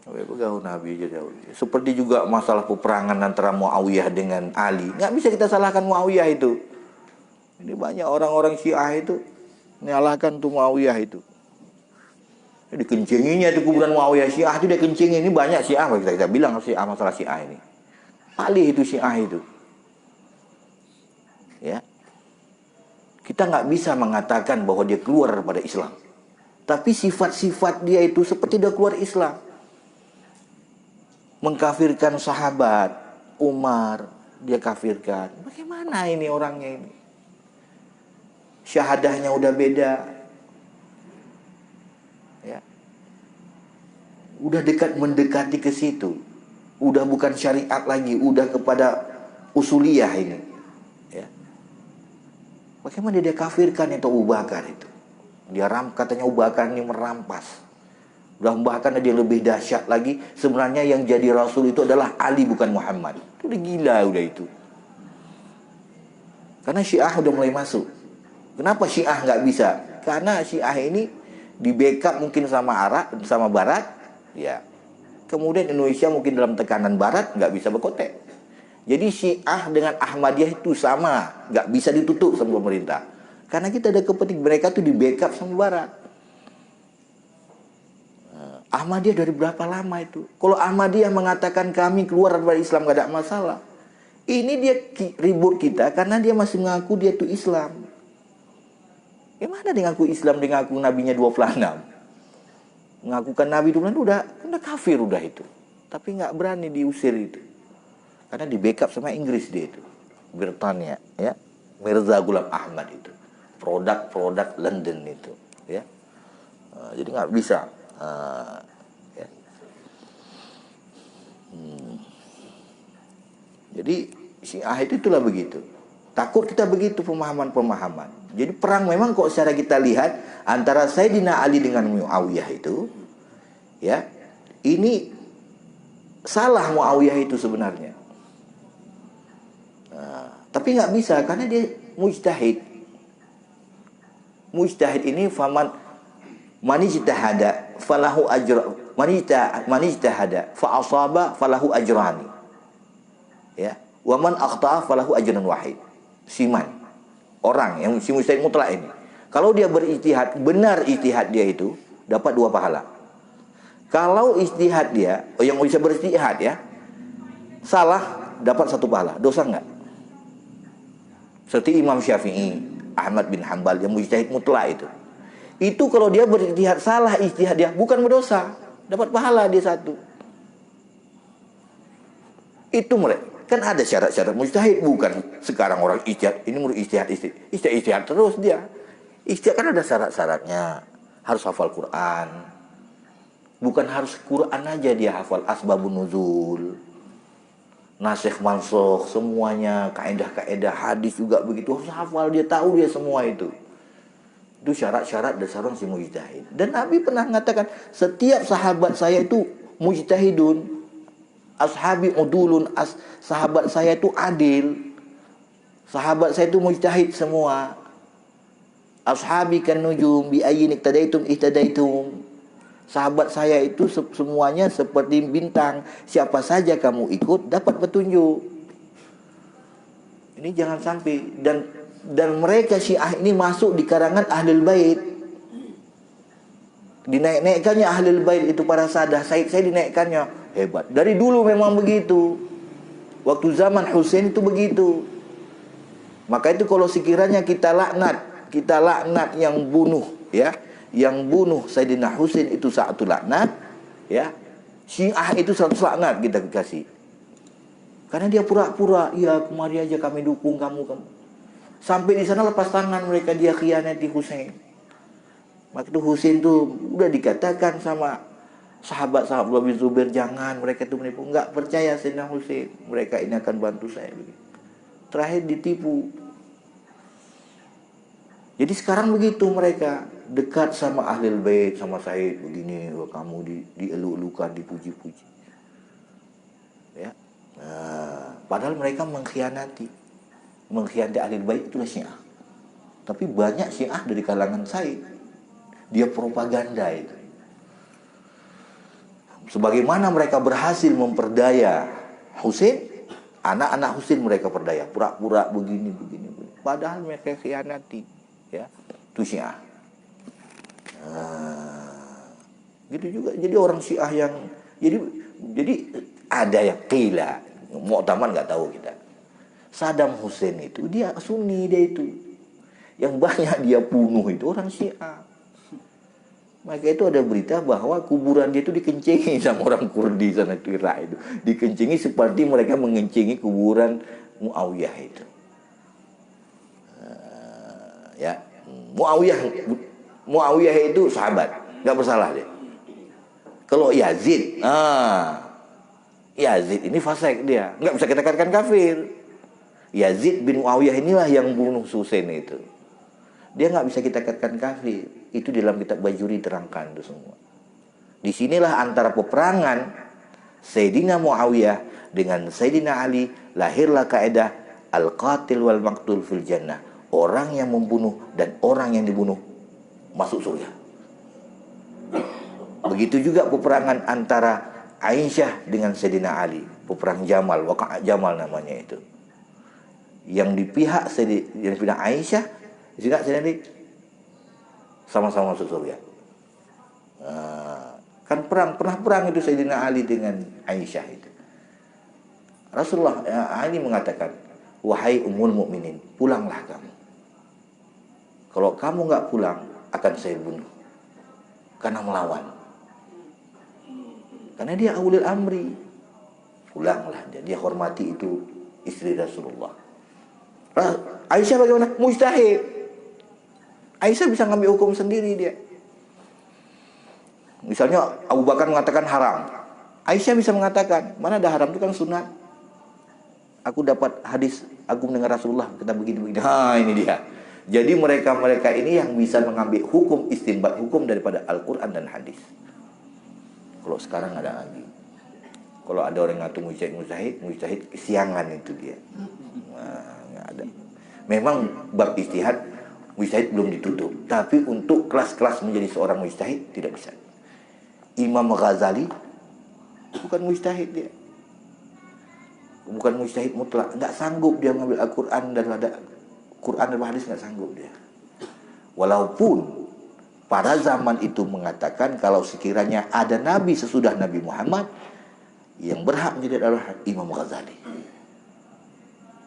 Begaul Nabi aja Daud. Seperti juga masalah peperangan antara Muawiyah dengan Ali. Nggak bisa kita salahkan Muawiyah itu. Ini banyak orang-orang Syiah itu menyalahkan tuh Muawiyah itu. Dikencinginya itu kuburan Muawiyah. Syiah itu dia kencingin. Ini banyak Syiah, kita bilang Syiah, masalah Syiah ini. Palih itu Syiah itu. Ya. Kita nggak bisa mengatakan bahwa dia keluar daripada Islam. Tapi sifat-sifat dia itu seperti dia keluar Islam. Mengkafirkan sahabat Umar, dia kafirkan. Bagaimana ini orangnya ini? Syahadahnya udah beda. Ya. Udah mendekati ke situ. Udah bukan syariat lagi, udah kepada usuliyah ini. Ya. Bagaimana dia kafirkan itu Abu Bakar itu? Dia katanya Abu Bakar ini merampas. Bahkan dia lebih dahsyat lagi. Sebenarnya yang jadi Rasul itu adalah Ali bukan Muhammad. Itu udah gila udah itu. Karena Syiah udah mulai masuk. Kenapa Syiah nggak bisa? Karena Syiah ini di backup mungkin sama Arab, sama Barat. Ya. Kemudian Indonesia mungkin dalam tekanan Barat nggak bisa berkotek. Jadi Syiah dengan Ahmadiyah itu sama, nggak bisa ditutup sama pemerintah. Karena kita ada kepentingan mereka tuh di backup sama Barat. Ahmadiyah dari berapa lama itu? Kalau Ahmadiyah mengatakan kami keluar dari Islam gak ada masalah. Ini dia ribut kita karena dia masih mengaku dia itu Islam. Gimana dia ngaku Islam, dia ngaku nabinya 26? Mengakukan nabi 26 udah kafir udah itu. Tapi nggak berani diusir itu. Karena di backup sama Inggris dia itu. Britania, ya. Mirza Ghulam Ahmad itu. Produk London itu, ya. Jadi nggak bisa. Ya. Jadi Syiah itulah begitu. Takut kita begitu pemahaman. Jadi perang memang kok secara kita lihat antara Sayyidina Ali dengan Muawiyah itu, ya, ini salah Muawiyah itu sebenarnya. Tapi nggak bisa karena dia mujtahid. Mujtahid ini faman manijtahada falahu ajr manijtahada fa asaba falahu ajrani. Ya, wa man akhta'a falahu ajrun wahid. Siman. Orang yang si mujtahid mutlak ini. Kalau dia berijtihad, benar ijtihad dia itu dapat 2 pahala. Kalau ijtihad dia, yang bisa berijtihad ya, salah dapat 1 pahala. Dosa enggak? Seperti Imam Syafi'i, Ahmad bin Hanbal yang mujtahid mutlak itu. Itu kalau dia berijtihad salah ijtihad dia bukan berdosa, dapat pahala dia 1. Itu mereka kan ada syarat-syarat mujtahid, bukan sekarang orang ijtihad ini menurut ijtihad terus dia. Ijtihad kan ada syarat-syaratnya. Harus hafal Quran. Bukan harus Quran aja dia hafal, asbabun nuzul, nasikh mansukh, semuanya, kaidah-kaidah hadis juga begitu harus hafal, dia tahu dia semua itu. Itu syarat-syarat dasar orang si mujtahid. Dan Nabi pernah mengatakan, setiap sahabat saya itu mujtahidun, ashabi udulun, sahabat saya itu adil, sahabat saya itu mujtahid semua. Ashabi kan nujum bi ayyin iktadaitum ihtadaitum. Sahabat saya itu semuanya seperti bintang, siapa saja kamu ikut dapat petunjuk. Ini jangan sampai dan mereka Syiah ini masuk di karangan Ahlul Bait. Dinaik-naikkannya Ahlul Bait itu para sadah. Saya dinaikkannya hebat. Dari dulu memang begitu. Waktu zaman Husain itu begitu. Maka itu kalau sekiranya kita laknat yang bunuh, ya, yang bunuh Sayyidina Husain itu 1 laknat, ya. Syiah itu 100 laknat kita kasih. Karena dia pura-pura, ya kemari aja kami dukung kamu. Sampai di sana lepas tangan mereka, dia khianati Husain. Maka itu Husain tuh udah dikatakan sama sahabat-sahabat bin Zubair, jangan mereka itu menipu, enggak percaya Sayyidina Husain, mereka ini akan bantu saya. Terakhir ditipu. Jadi sekarang begitu mereka dekat sama Ahlul Bait, sama Said begini, kamu dielu-elukan, dipuji-puji. Ya. Nah, padahal mereka mengkhianati Ahlul Bait itulah Syiah. Tapi banyak Syiah dari kalangan Said. Dia propaganda itu. Sebagaimana mereka berhasil memperdaya Husain, anak-anak Husain mereka perdaya, pura-pura begini. Padahal mereka khianati, ya, itu Syiah. Gitu juga. Jadi orang Syiah yang jadi ada yang qila, Mu'tamar nggak tahu kita. Saddam Hussein itu dia Sunni, dia itu. Yang banyak dia bunuh itu orang Syiah. Maka itu ada berita bahwa kuburan dia itu dikencingi sama orang Kurdi sana itu, Irak itu. Dikencingi seperti mereka mengencingi kuburan Muawiyah itu. Ya, Muawiyah itu sahabat, nggak bersalah dia. Kalau Yazid, Yazid ini fasik dia, nggak bisa kita katakan kafir. Yazid bin Muawiyah inilah yang bunuh Husain itu. Dia nggak bisa kita katakan kafir. Itu di dalam kitab Bajuri terangkan itu semua. Disinilah antara peperangan Sayyidina Muawiyah dengan Sayyidina Ali lahirlah kaidah al-qatil wal maqtul fil jannah. Orang yang membunuh dan orang yang dibunuh masuk surga. Begitu juga peperangan antara Aisyah dengan Sayyidina Ali, peperang Jamal, Waqa'ah Jamal namanya itu. Yang di pihak Sayyidina Aisyah, juga Sayyidina Ali sama-sama masuk surga. Kan pernah perang itu Sayyidina Ali dengan Aisyah itu. Rasulullah Ali mengatakan, wahai ummul mukminin, pulanglah kamu. Kalau kamu nggak pulang, akan saya bunuh. Karena melawan. Karena dia ulil amri. Pulanglah dia hormati itu istri Rasulullah. Aisyah bagaimana? Mujtahid. Aisyah bisa ngambil hukum sendiri dia. Misalnya Abu Bakar mengatakan haram, Aisyah bisa mengatakan, mana ada haram, itu kan sunat. Aku dapat hadis, aku mendengar Rasulullah kata begini-begini. Ini dia. Jadi mereka-mereka ini yang bisa mengambil hukum, istinbat hukum daripada Al-Quran dan hadis. Kalau sekarang ada lagi. Kalau ada orang ngatur mujtahid kesiangan itu dia. Nggak ada. Memang bab ijtihad mujtahid belum ditutup, tapi untuk kelas-kelas menjadi seorang mujtahid tidak bisa. Imam Ghazali bukan mujtahid dia. Bukan mujtahid mutlak, enggak sanggup dia mengambil Al-Qur'an dan Quran dan hadis, enggak sanggup dia. Walaupun pada zaman itu mengatakan kalau sekiranya ada nabi sesudah Nabi Muhammad, yang berhak menjadi adalah Imam Ghazali.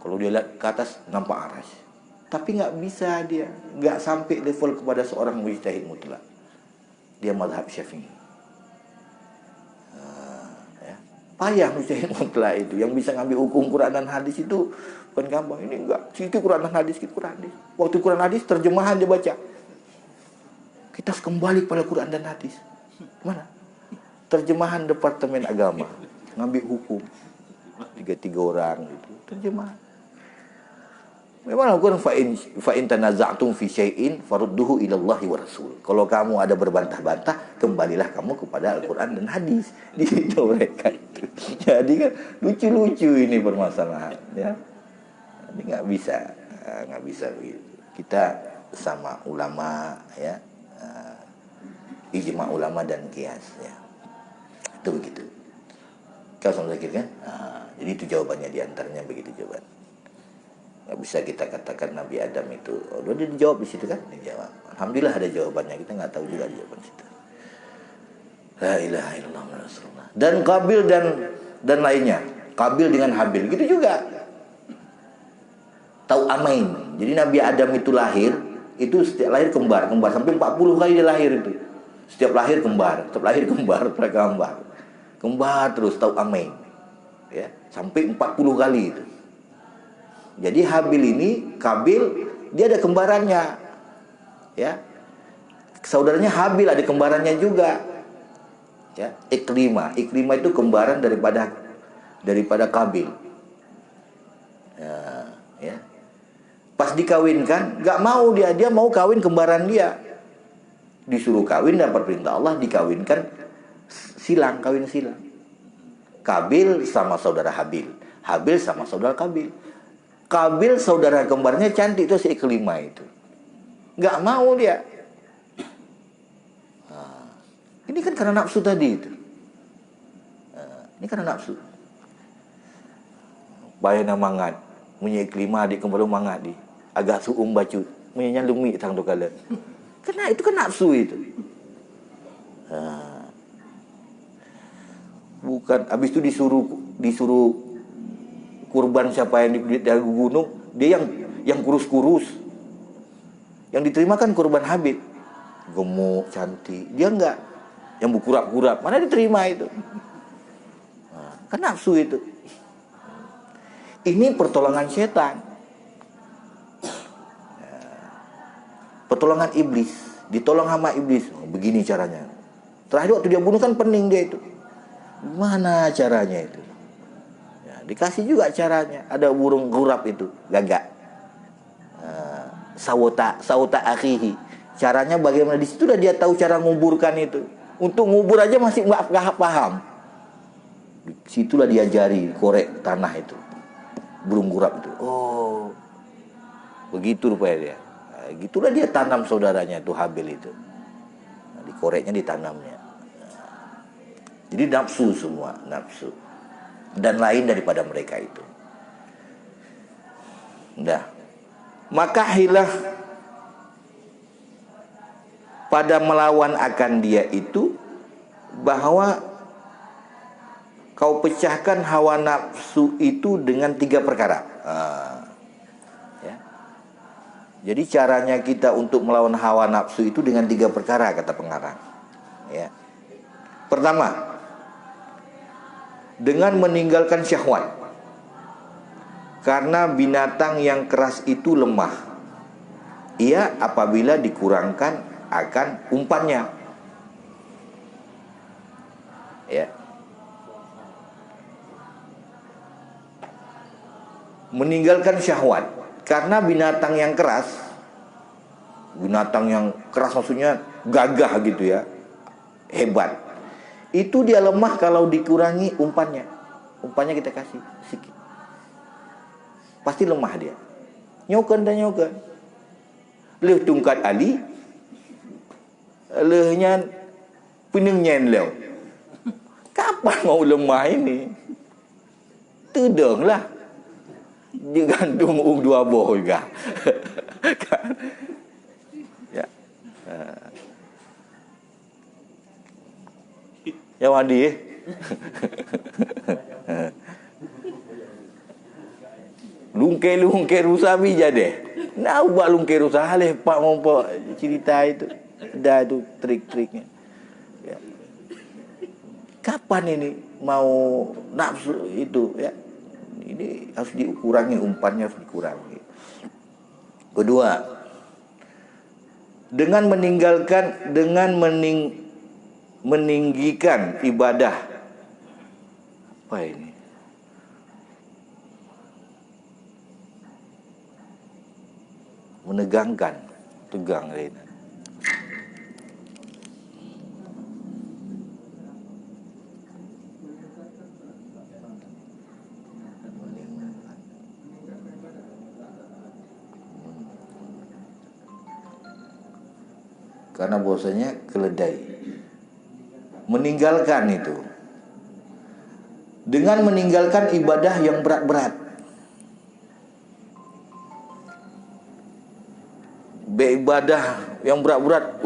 Kalau dia lihat ke atas nampak aras. Tapi nggak bisa dia, nggak sampai level kepada seorang mujtahid mutlak. Dia mazhab Syafi'i. Ya. Payah mujtahid mutlak itu, yang bisa ngambil hukum Quran dan hadis itu bukan gampang. Ini enggak, itu Quran dan hadis, itu Quran hadis. Waktu Quran hadis terjemahan dia baca. Kita harus kembali kepada Quran dan hadis. Mana? Terjemahan Departemen Agama, ngambil hukum. 3 orang itu terjemahan. Memang Al-Quran fa'in tanaza'tum fi syai'in farudduhu ilallahi wa rasul. Kalau kamu ada berbantah-bantah, kembalilah kamu kepada Al-Quran dan hadis. Gitu mereka itu. Jadi kan lucu-lucu ini permasalahan, ya. Jadi nggak bisa begitu. Kita sama ulama, ya, ijma ulama dan qiyas, ya. Itu begitu. Kau sama kan? Jadi itu jawabannya, diantaranya begitu jawaban. Nggak bisa kita katakan Nabi Adam itu, udah dijawab di situ kan? Dijawab. Alhamdulillah ada jawabannya, kita nggak tahu juga jawaban situ. La ilaha illallah Rasulullah. Dan Qabil dan lainnya, Qabil dengan Habil, gitu juga. Tahu Amain. Jadi Nabi Adam itu lahir, itu setiap lahir kembar sampai 40 kali dia lahir itu. Setiap lahir kembar terus, tahu Amain. Ya, sampai 40 kali itu. Jadi Habil ini, Qabil, dia ada kembarannya. Ya. Saudaranya Habil ada kembarannya juga. Ya, Ikrimah itu kembaran daripada Qabil. Ya. Pas dikawinkan, enggak mau dia mau kawin kembaran dia. Disuruh kawin, dapat perintah Allah, dikawinkan kawin silang. Qabil sama saudara Habil, Habil sama saudara Qabil. Qabil saudara kembarnya cantik itu si Ikrimah itu. Nggak mau dia. Ini kan karena nafsu tadi itu. Ini karena nafsu. Bayana mangat. Punya Ikrimah adik kembar mangat di. Agak suum bacut. Punya lumi tang tu kala. Karena itu kan nafsu itu. Bukan. Habis itu disuruh kurban siapa yang di gunung, dia yang kurus-kurus. Yang diterima kan kurban Habib. Gemuk, cantik. Dia enggak. Yang berkurap-kurap. Mana diterima itu? Nah, kan nafsu itu. Ini pertolongan setan. Pertolongan iblis. Ditolong sama iblis. Begini caranya. Terakhir waktu dia bunuh kan pening dia itu. Mana caranya itu? Ya, dikasih juga caranya. Ada burung gurap itu, gagak. Sawota akhihi. Caranya bagaimana? Di situ dah dia tahu cara nguburkan itu. Untuk ngubur aja masih nggak paham. Di situlah diajari korek tanah itu. Burung gurap itu. Oh, begitu rupanya dia. Nah, gitulah dia tanam saudaranya itu Habil itu. Nah, dikoreknya ditanamnya. Jadi nafsu semua, nafsu. Dan lain daripada mereka itu. Dah. Maka hilah pada melawan akan dia itu bahwa kau pecahkan hawa nafsu itu dengan 3 perkara. Ya. Jadi caranya kita untuk melawan hawa nafsu itu dengan 3 perkara, kata pengarang. Ya. Pertama, dengan meninggalkan syahwat. Karena binatang yang keras itu lemah. Ia apabila dikurangkan akan umpannya. Ya. Meninggalkan syahwat. Karena binatang yang keras maksudnya gagah gitu ya, hebat. Itu dia lemah kalau dikurangi umpannya. Umpannya kita kasih sedikit, pasti lemah dia. Nyokan. Leh tungkat ali, lehnya peningnya leo. Kapan mau lemah ini? Tudung lah. Digantung 2 boh juga. Kan? Ya. Ya Wadi. Lungke rusa bija deh. Nah, buat lungke rusa haleh pak ngompo cerita itu. Dah itu trik-triknya. Ya. Kapan ini mau nafsu itu ya? Ini harus dikurangi, umpannya harus dikurangi. Kedua, dengan meninggikan ibadah. Apa ini? Menegangkan, tegang ini. Karena bahwasanya keledai meninggalkan itu dengan meninggalkan ibadah yang berat-berat. Beribadah yang berat-berat,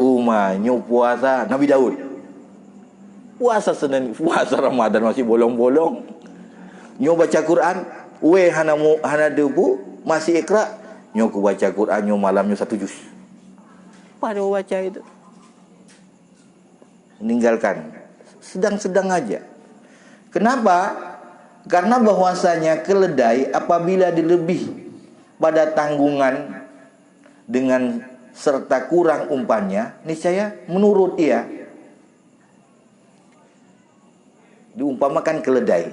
nyu puasa Nabi Daud. Puasa Senin, puasa Ramadan masih bolong-bolong. Nyu baca Quran, hana debu masih ikra, nyu ku baca Quran nyu malamnya 1 juz. Pada baca itu meninggalkan sedang-sedang aja. Kenapa? Karena bahwasanya keledai apabila dilebih pada tanggungan dengan serta kurang umpannya, niscaya menurut ia. Diumpamakan keledai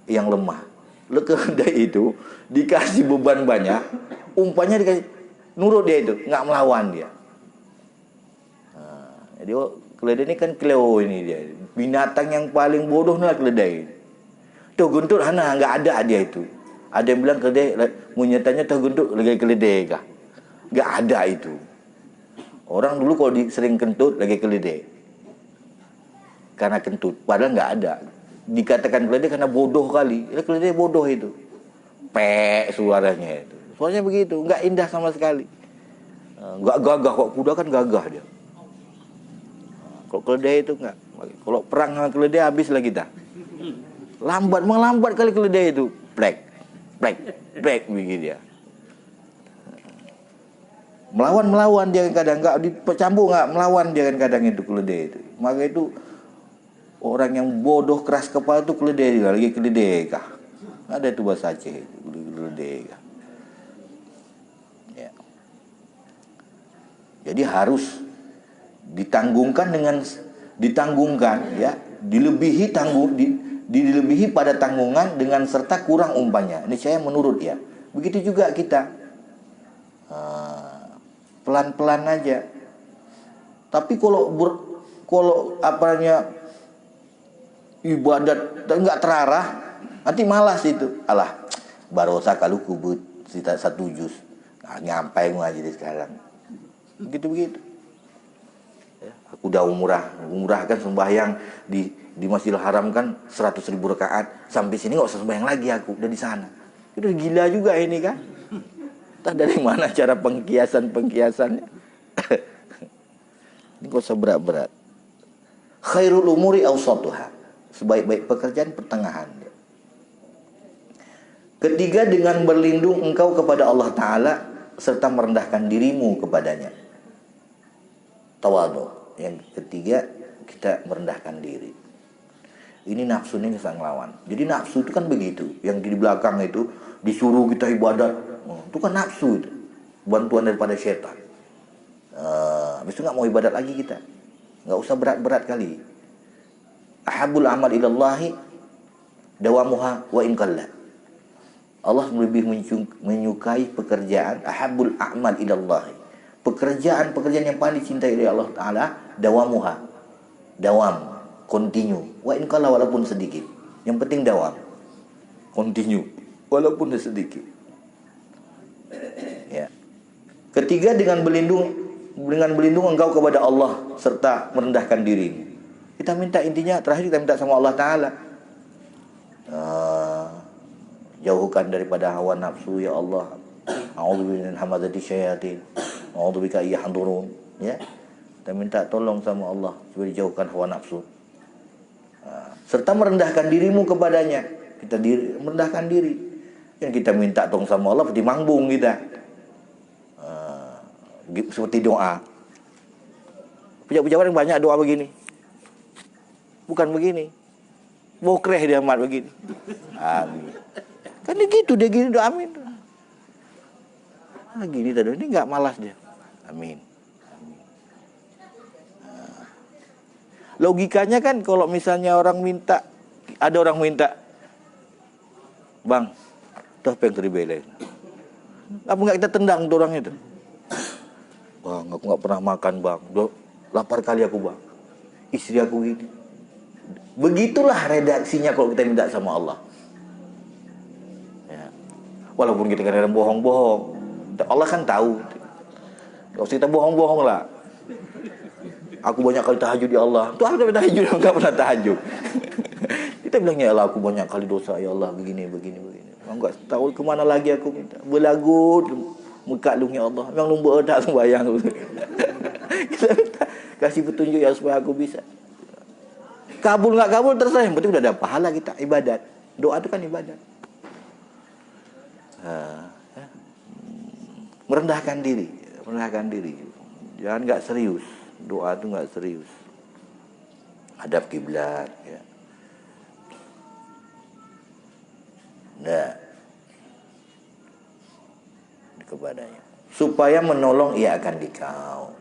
yang lemah. Keledai itu dikasih beban banyak, umpannya dikasih, nurut dia itu, nggak melawan dia. Nah, jadi keledai ini kan Cleo ini dia. Binatang yang paling bodoh adalah keledai. Tuh guntur hana nggak ada dia itu. Ada yang bilang keledai munyatanya tuh guntur lagi keledai kah? Nggak ada itu. Orang dulu kalau sering kentut lagi keledai. Karena kentut, padahal nggak ada. Dikatakan keledai karena bodoh kali. Ya, keledai bodoh itu. Pek suaranya itu. Suaranya begitu, nggak indah sama sekali. Nggak gagah, kok kuda kan gagah dia. Kok keledai itu nggak. Kalau perang sama keledai habislah kita. Melambat kali keledai itu. Plek begitu ya. Melawan dia kadang nggak dicambuk, nggak melawan dia kadang itu keledai itu. Maka itu orang yang bodoh keras kepala itu keledai, lagi keledai kah? Ada itu bahasa Aceh itu, keledai kah? Ya. Jadi harus ditanggungkan ya, dilebihi pada tanggungan dengan serta kurang umpannya. Ini saya menurut ya. Begitu juga kita. Pelan-pelan aja. Tapi kalau ibadat enggak terarah, nanti malas itu. Alah, barosa kalau kubut satu juz. Nah, nyampai ngaji sekarang. Begitu. Ya, aku udah umrah kan sembahyang di Masjidil Haram kan 100.000 rakaat. Sampai sini enggak usah sembahyang lagi aku, udah di sana. Itu gila juga ini kan. Entah dari mana cara pengkiasannya. Ini enggak usah berat-berat. Khairul umuri awsatuha. Sebaik-baik pekerjaan pertengahan. Ketiga, dengan berlindung engkau kepada Allah Ta'ala serta merendahkan dirimu kepadanya. Tawadhu. Yang ketiga, kita merendahkan diri. Ini nafsu ini bisa ngelawan. Jadi nafsu itu kan begitu. Yang di belakang itu disuruh kita ibadat. Itu kan nafsu itu. Bantuan daripada syaitan. Habis itu gak mau ibadat lagi kita. Gak usah berat-berat kali. Ahabul amal ilallahi dawamuha wa in qalla. Allah lebih menyukai pekerjaan ahabul amal ilallahi. Pekerjaan yang paling dicintai oleh Allah Ta'ala dawamuha. Dawam, continue. Wa in qalla, walaupun sedikit. Yang penting dawam. Continue walaupun sedikit. Ya. Ketiga, dengan berlindung engkau kepada Allah serta merendahkan diri. Kita minta, intinya terakhir kita minta sama Allah Ta'ala. Jauhkan daripada hawa nafsu ya Allah. A'udzubika min hamazati syayatin. A'udzubika yahdurun. Ya. Kita minta tolong sama Allah supaya dijauhkan hawa nafsu. Serta merendahkan dirimu kepadanya. Kita merendahkan diri. Yang kita minta tolong sama Allah seperti mangbung kita. Seperti doa. Pejabat-pejabat yang banyak doa begini. Bukan begini. Bokreh dia amat begini. Amin. Kan dia gitu, dia gini doa amin. Gini tadi, ini enggak malas dia. Amin. Logikanya kan kalau misalnya ada orang minta, Bang, toh pengen teribelai. Apa enggak kita tendang tuh orang itu? Bang, aku enggak pernah makan, Bang. Lapar kali aku, Bang. Istri aku gini. Begitulah redaksinya kalau kita minta sama Allah. Ya. Walaupun kita kadang-kadang bohong-bohong, Allah kan tahu. Gak usah kita bohong-bohong lah. Aku banyak kali tahajud ya Allah. Tuh aku tahajud, enggak pernah tahajud. Kita bilang ya Allah, aku banyak kali dosa ya Allah, begini. Enggak tahu kemana lagi aku minta. Belagu muka lu ya Allah. Memang lumba tak sembahyang. Kita minta kasih petunjuk ya supaya aku bisa. Kabul nggak kabul terserah, yang penting udah ada pahala kita ibadat. Doa itu kan ibadat. Merendahkan diri. Jangan nggak serius. Doa itu nggak serius. Hadap kiblat. Ya. Nah, kepadanya. Supaya menolong ia akan dikau.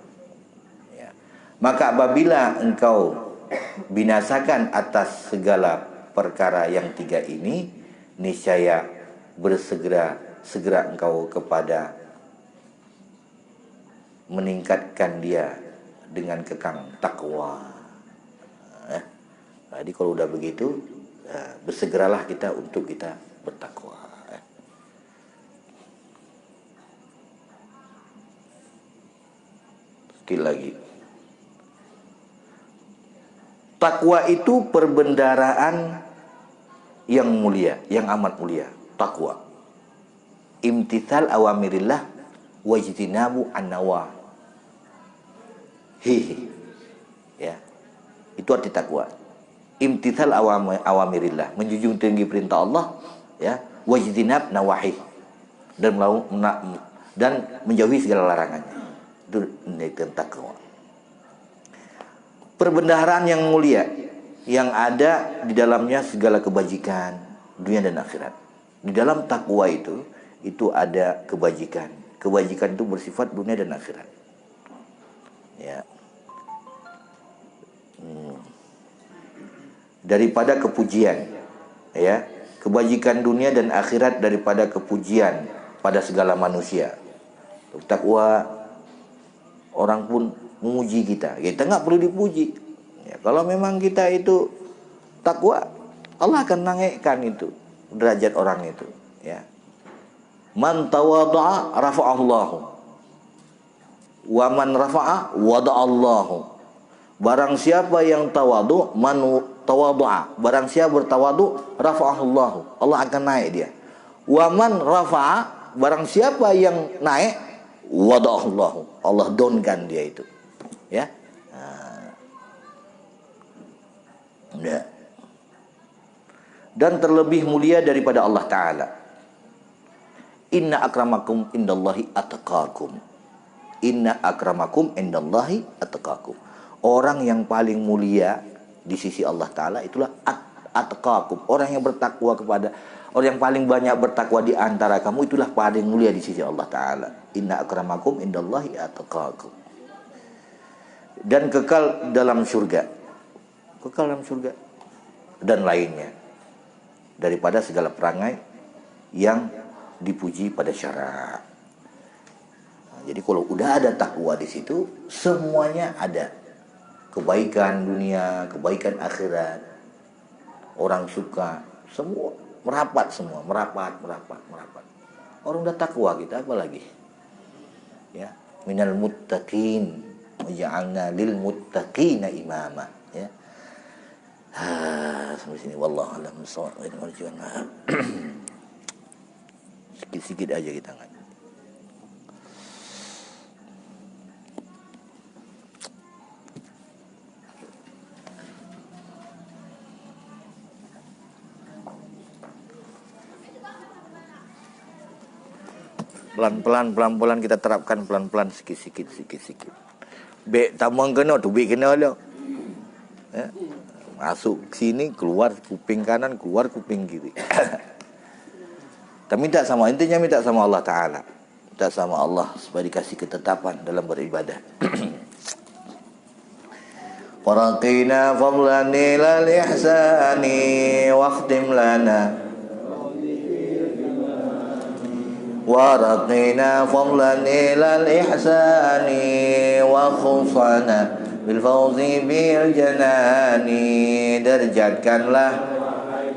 Ya. Maka apabila engkau binasakan atas segala perkara yang tiga ini, niscaya segera engkau kepada meningkatkan dia dengan kekang takwa. Jadi kalau udah begitu, bersegeralah kita untuk kita bertakwa. Sekali lagi, takwa itu perbendaraan yang mulia, yang amat mulia. Takwa, imtithal awamirillah wajtinabu an-nawahi. Ya. Itu arti takwa. Imtithal awamirillah, menjunjung tinggi perintah Allah, ya, wajtinab nawahi, dan menjauhi segala larangannya. Itu takwa. Perbendaharaan yang mulia yang ada di dalamnya segala kebajikan dunia dan akhirat. Di dalam takwa itu ada kebajikan. Kebajikan itu bersifat dunia dan akhirat. Ya. Daripada kepujian, ya, kebajikan dunia dan akhirat daripada kepujian pada segala manusia. Takwa, orang pun memuji kita nggak perlu dipuji, ya. Kalau memang kita itu takwa, Allah akan naikkan itu derajat orang itu, ya. Man tawadha'a rafa'allahu, wa man rafa'a wada'allahu. Barang siapa yang tawadu, man tawadha'a, barang siapa bertawadu, rafa'allahu, Allah akan naik dia. Wa man rafa'a, barang siapa yang naik, wada'allahu, Allah downkan dia itu, ya. Nah. Dan terlebih mulia daripada Allah Ta'ala. Inna akramakum indallahi atqakum. Inna akramakum indallahi atqakum. Orang yang paling mulia di sisi Allah Ta'ala itulah atqakum. Orang yang bertakwa kepada, orang yang paling banyak bertakwa di antara kamu itulah paling mulia di sisi Allah Ta'ala. Inna akramakum indallahi atqakum. Dan kekal dalam surga. Kekal dalam surga. Dan lainnya. Daripada segala perangai yang dipuji pada syarak. Nah, jadi kalau udah ada takwa di situ, semuanya ada. Kebaikan dunia, kebaikan akhirat. Orang suka, semua merapat semua, merapat. Orang udah takwa kita apa lagi? Ya, minal muttaqin waja'alna lil muttaqina imama, ya. Sampai sini wallahu a'lam bissawab. Sikit-sikit aja kita ngaji. Pelan-pelan kita terapkan pelan-pelan, sikit-sikit. Bek tamang kena tu, bek kena lah. Ya. Masuk sini, keluar kuping kanan, keluar kuping kiri. Kita minta sama, intinya minta sama Allah Ta'ala. Minta sama Allah supaya dikasih ketetapan dalam beribadah. Waraqina fadlan ilal ihsani wakhtim lana. Waraqina fadlan ilal ihsani wa khusana bil fawzi bil janani. Derajatkanlah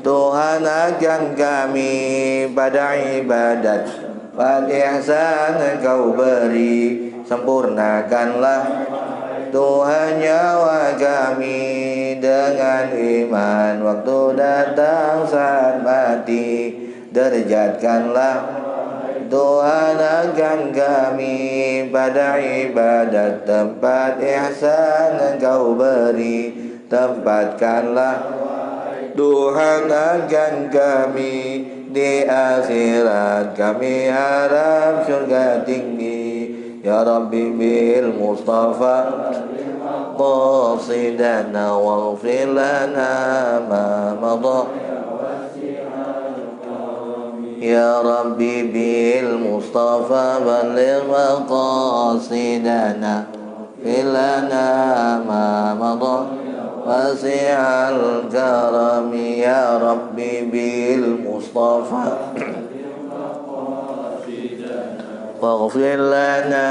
Tuhan akan kami pada ibadat, pada ihsan Engkau beri. Sempurnakanlah Tuhan nyawa kami dengan iman waktu datang saat mati. Derajatkanlah Tuhan akan kami pada ibadat, tempat ihsan Engkau beri. Tempatkanlah Tuhan akan kami di akhirat, kami harap surga tinggi. Ya Rabbi bil Mustafa qasidana waghfir lana ma madha. Ya Rabbi bil Mustafa balligh maqasidana filana ma madha wasi'al karami. Ya Rabbi bil Mustafa waghfir lana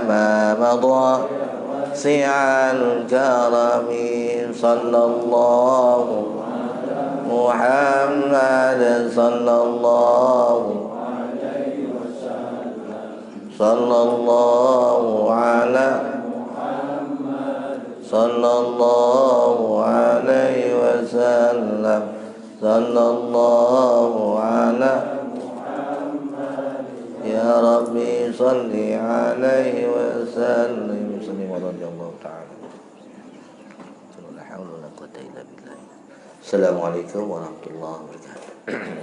ma madha wasi'al karami. Sallallahu Muhammad sallallahu alaihi wasallam. Sallallahu ala Muhammad sallallahu alaihi wasallam. Sallallahu ala Muhammad. Ya Rabbi salli alaihi wasallam. Sallallahu ta'ala. illa billah. Assalamualaikum warahmatullahi wabarakatuh.